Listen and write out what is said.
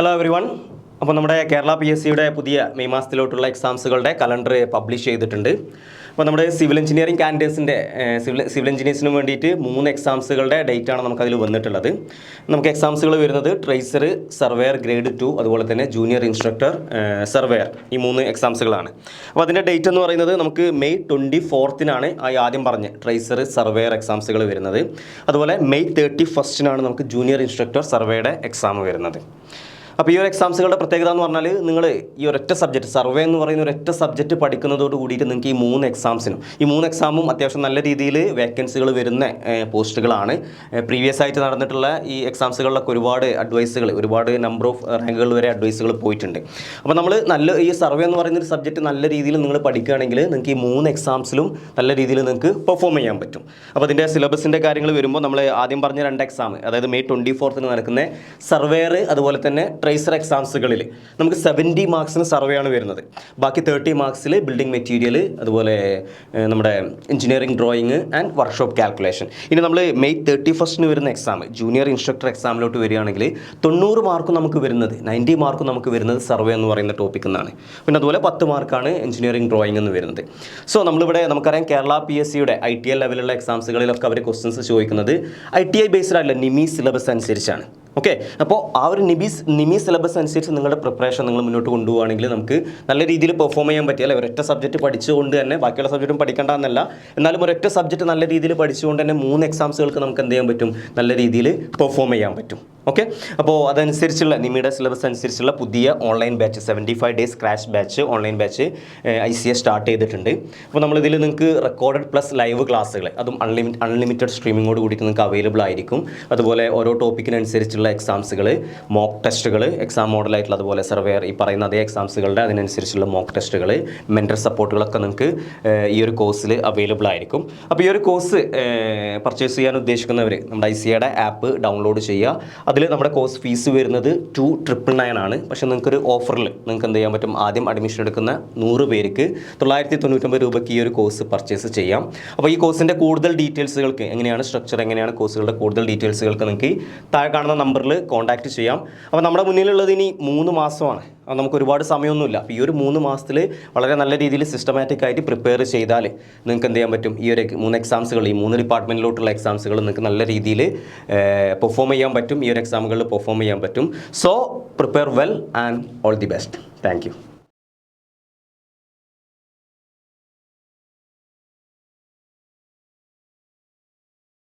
Hello everyone. അപ്പോൾ നമ്മുടെ കേരള PSCയുടെ പുതിയ മെയ് മാസത്തിലോട്ടുള്ള എക്സാംസുകളുടെ കലണ്ടർ പബ്ലിഷ് ചെയ്തിട്ടുണ്ട്. അപ്പോൾ നമ്മുടെ സിവിൽ എഞ്ചിനീയറിംഗ് കാൻഡിഡേറ്റ്സിൻ്റെ സിവിൽ എഞ്ചിനീയേഴ്സിന് വേണ്ടിയിട്ട് 3 എക്സാംസുകളുടെ ഡേറ്റ് ആണ് നമുക്കതിൽ വന്നിട്ടുള്ളത്. നമുക്ക് എക്സാംസുകൾ വരുന്നത് ട്രേസർ, സർവേയർ ഗ്രേഡ് 2, അതുപോലെ തന്നെ ജൂനിയർ ഇൻസ്ട്രക്ടർ, സർവേയർ, ഈ 3 എക്സാംസുകളാണ്. അപ്പോൾ അതിൻ്റെ ഡേറ്റ് എന്ന് പറയുന്നത് നമുക്ക് മെയ് 24-നാണ് ആദ്യം പറഞ്ഞ് ട്രേസർ, സർവേയർ എക്സാംസുകൾ വരുന്നത്. അതുപോലെ മെയ് 31-നാണ് നമുക്ക് ജൂനിയർ ഇൻസ്ട്രക്ടർ സർവേയുടെ എക്സാം വരുന്നത്. അപ്പോൾ ഈ ഒരു എക്സാംസുകളുടെ പ്രത്യേകത എന്ന് പറഞ്ഞാൽ നിങ്ങൾ ഈ ഒരൊറ്റ സബ്ജക്റ്റ് സർവേ എന്ന് പറയുന്ന ഒരൊറ്റ സബ്ജക്റ്റ് പഠിക്കുന്നതോട് കൂടിയിട്ട് നിങ്ങൾക്ക് ഈ 3 എക്സാംസിനും ഈ 3 എക്സാമും അത്യാവശ്യം നല്ല രീതിയിൽ വേക്കൻസികൾ വരുന്ന പോസ്റ്റുകളാണ്. പ്രീവിയസ് ആയിട്ട് നടന്നിട്ടുള്ള ഈ എക്സാംസുകളിലൊക്കെ ഒരുപാട് അഡ്വൈസുകൾ, ഒരുപാട് നമ്പർ ഓഫ് റാങ്കുകൾ വരെ അഡ്വൈസുകൾ പോയിട്ടുണ്ട്. അപ്പോൾ നമ്മൾ ഈ സർവേ എന്ന് പറയുന്ന ഒരു സബ്ജക്റ്റ് നല്ല രീതിയിൽ നിങ്ങൾ പഠിക്കുകയാണെങ്കിൽ നിങ്ങൾക്ക് ഈ 3 എക്സാംസിലും നല്ല രീതിയിൽ നിങ്ങൾക്ക് പെർഫോം ചെയ്യാൻ പറ്റും. അപ്പോൾ അതിൻ്റെ സിലബസിൻ്റെ കാര്യങ്ങൾ വരുമ്പോൾ നമ്മൾ ആദ്യം പറഞ്ഞ 2 എക്സാം, അതായത് മെയ് 24-ന് നടക്കുന്ന സർവേയർ, അതുപോലെ തന്നെ ട്രേസർ എക്സാംസുകളിൽ നമുക്ക് 70 മാർക്സിന് സർവേ ആണ് വരുന്നത്. ബാക്കി 30 മാർക്സിൽ ബിൽഡിംഗ് മെറ്റീരിയൽ, അതുപോലെ നമ്മുടെ engineering drawing and workshop calculation. ഇനി നമ്മൾ മെയ് 31-ന് വരുന്ന എക്സാം ജൂനിയർ ഇൻസ്ട്രക്ടർ എക്സാമിലോട്ട് വരികയാണെങ്കിൽ 90 മാർക്കും നമുക്ക് വരുന്നത്, 90 മാർക്കും നമുക്ക് വരുന്നത് സർവേ എന്ന് പറയുന്ന ടോപ്പിക് എന്നാണ്. പിന്നെ അതുപോലെ 10 മാർക്കാണ് എഞ്ചിനീയറിംഗ് ഡ്രോയിങ് എന്ന് വരുന്നത്. സോ നമ്മളിവിടെ നമുക്കറിയാം കേരള PSCയുടെ ITL ലെവലുള്ള എക്സാംസുകളിലൊക്കെ അവർ ക്വസ്റ്റ്യൻസ് ചോദിക്കുന്നത് ITI ബേസ്ഡ് ആയിട്ടുള്ള നിമി സിലബസ് അനുസരിച്ചാണ്. ഓക്കെ, അപ്പോൾ ആ ഒരു നിമി സിലബസ് അനുസരിച്ച് നിങ്ങളുടെ പ്രിപ്പറേഷൻ നിങ്ങൾ മുന്നോട്ട് കൊണ്ടുപോകുകയാണെങ്കിൽ നമുക്ക് നല്ല രീതിയിൽ പെർഫോം ചെയ്യാൻ പറ്റിയാൽ ഒരൊറ്റ സബ്ജക്റ്റ് പഠിച്ചുകൊണ്ട് തന്നെ, ബാക്കിയുള്ള സബ്ജക്റ്റും പഠിക്കേണ്ടതെന്നല്ല, എന്നാലും ഒരൊറ്റ സബ്ജക്റ്റ് നല്ല രീതിയിൽ പഠിച്ചുകൊണ്ട് തന്നെ 3 എക്സാംസുകൾക്ക് നമുക്ക് എന്ത് ചെയ്യാൻ പറ്റും, നല്ല രീതിയിൽ പെർഫോം ചെയ്യാൻ പറ്റും. ഓക്കെ, അപ്പോൾ അതനുസരിച്ചുള്ള നിമിയുടെ സിലബസ് അനുസരിച്ചുള്ള പുതിയ online batch 75 days crash batch online batch ICA start ചെയ്തിട്ടുണ്ട്. അപ്പോൾ നമ്മളിതിൽ നിങ്ങൾക്ക് റെക്കോർഡഡ് പ്ലസ് ലൈവ് ക്ലാസ്സുകൾ, അതും അൺലിമിറ്റഡ് സ്ട്രീമിങ്ങോട് കൂടിയിട്ട് നിങ്ങൾക്ക് അവൈലബിൾ ആയിരിക്കും. അതുപോലെ ഓരോ ടോപ്പിക്കിനനുസരിച്ചുള്ള എക്സാംസുകൾ, മോക്ക് ടെസ്റ്റുകൾ, എക്സാം മോഡലായിട്ടുള്ള, അതുപോലെ സർവേയർ, ഈ പറയുന്ന അതേ എക്സാംസുകളുടെ അതിനനുസരിച്ചുള്ള മോക്ക് ടെസ്റ്റുകൾ, മെൻറ്റർ സപ്പോർട്ടുകളൊക്കെ നിങ്ങൾക്ക് ഈ ഒരു കോഴ്സിൽ അവൈലബിൾ ആയിരിക്കും. അപ്പോൾ ഈ ഒരു കോഴ്സ് പർച്ചേസ് ചെയ്യാൻ ഉദ്ദേശിക്കുന്നവർ നമ്മുടെ ICAയുടെ ആപ്പ് ഡൗൺലോഡ് ചെയ്യുക. അതിൽ നമ്മുടെ കോഴ്സ് ഫീസ് വരുന്നത് 2,999 ആണ്. പക്ഷേ നിങ്ങൾക്കൊരു ഓഫറിൽ നിങ്ങൾക്ക് എന്ത് ചെയ്യാൻ പറ്റും, ആദ്യം അഡ്മിഷൻ എടുക്കുന്ന 100 പേർക്ക് 999 രൂപയ്ക്ക് ഈ ഒരു കോഴ്സ് പർച്ചേസ് ചെയ്യാം. അപ്പോൾ ഈ കോഴ്സിൻ്റെ കൂടുതൽ ഡീറ്റെയിൽസുകൾക്ക്, എങ്ങനെയാണ് സ്ട്രക്ചർ, എങ്ങനെയാണ് കോഴ്സുകളുടെ കൂടുതൽ ഡീറ്റെയിൽസുകൾക്ക് നിങ്ങൾക്ക് താഴെ കാണുന്ന നമ്പറിൽ കോൺടാക്റ്റ് ചെയ്യാം. അപ്പോൾ നമ്മുടെ മുന്നിലുള്ളത് ഇനി 3 മാസമാണ്. നമുക്ക് ഒരുപാട് സമയമൊന്നുമില്ല. അപ്പോൾ ഈ ഒരു 3 മാസത്തിൽ വളരെ നല്ല രീതിയിൽ സിസ്റ്റമാറ്റിക് ആയിട്ട് പ്രിപ്പയർ ചെയ്താൽ നിങ്ങൾക്ക് എന്ത് ചെയ്യാൻ പറ്റും, ഈ ഒരു 3 എക്സാംസുകൾ, ഈ 3 ഡിപ്പാർട്ട്മെൻറ്റിലോട്ടുള്ള എക്സാംസുകൾ നിങ്ങൾക്ക് നല്ല രീതിയിൽ പെർഫോം ചെയ്യാൻ പറ്റും. ഈ ഒരു എക്സാമുകളിൽ പെർഫോം ചെയ്യാൻ പറ്റും. So prepare well and all the best. Thank you.